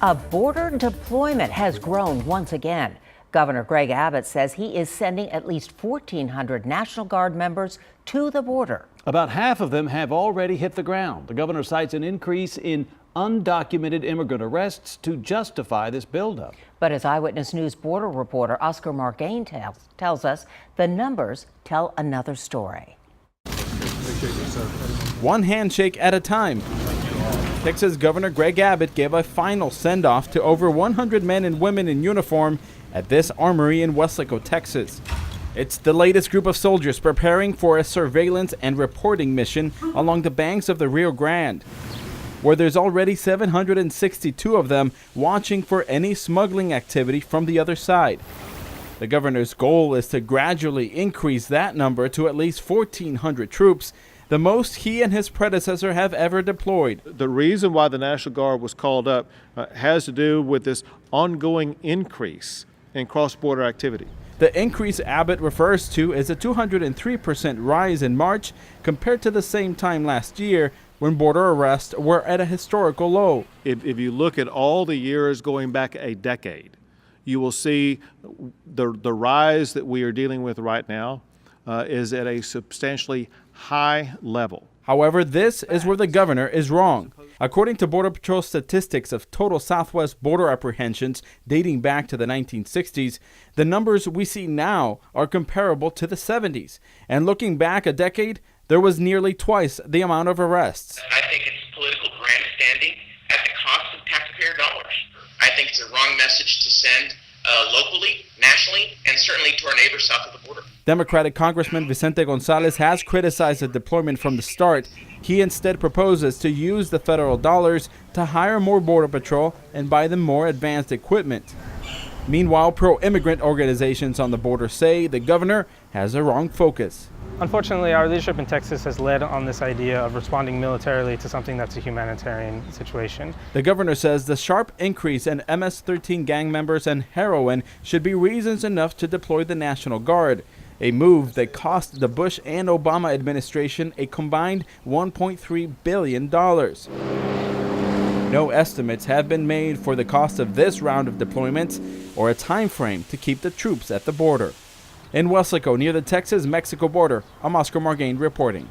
A border deployment has grown once again. Governor Greg Abbott says he is sending at least 1,400 National Guard members to the border. About half of them have already hit the ground. The governor cites an increase in undocumented immigrant arrests to justify this buildup. But as Eyewitness News border reporter Oscar Margain tells us, the numbers tell another story. One handshake at a time. Texas Governor Greg Abbott gave a final send-off to over 100 men and women in uniform at this armory in Weslaco, Texas. It's the latest group of soldiers preparing for a surveillance and reporting mission along the banks of the Rio Grande, where there's already 762 of them watching for any smuggling activity from the other side. The governor's goal is to gradually increase that number to at least 1,400 troops, the most he and his predecessor have ever deployed. The reason why the National Guard was called up has to do with this ongoing increase in cross-border activity. The increase Abbott refers to is a 203% rise in March compared to the same time last year, when border arrests were at a historical low. If you look at all the years going back a decade, you will see the rise that we are dealing with right now is at a substantially high level. However, this is where the governor is wrong. According to Border Patrol statistics of total Southwest border apprehensions dating back to the 1960s, the numbers we see now are comparable to the 70s. And looking back a decade, there was nearly twice the amount of arrests. I think it's political grandstanding at the cost of taxpayer dollars. I think it's a wrong message to send locally, nationally, and certainly to our neighbors south of the border. Democratic Congressman Vicente Gonzalez has criticized the deployment from the start. He instead proposes to use the federal dollars to hire more Border Patrol and buy them more advanced equipment. Meanwhile, pro-immigrant organizations on the border say the governor has a wrong focus. Unfortunately, our leadership in Texas has led on this idea of responding militarily to something that's a humanitarian situation. The governor says the sharp increase in MS-13 gang members and heroin should be reasons enough to deploy the National Guard, a move that cost the Bush and Obama administration a combined $1.3 billion. No estimates have been made for the cost of this round of deployments or a time frame to keep the troops at the border. In Weslaco, near the Texas-Mexico border, I'm Oscar Margain reporting.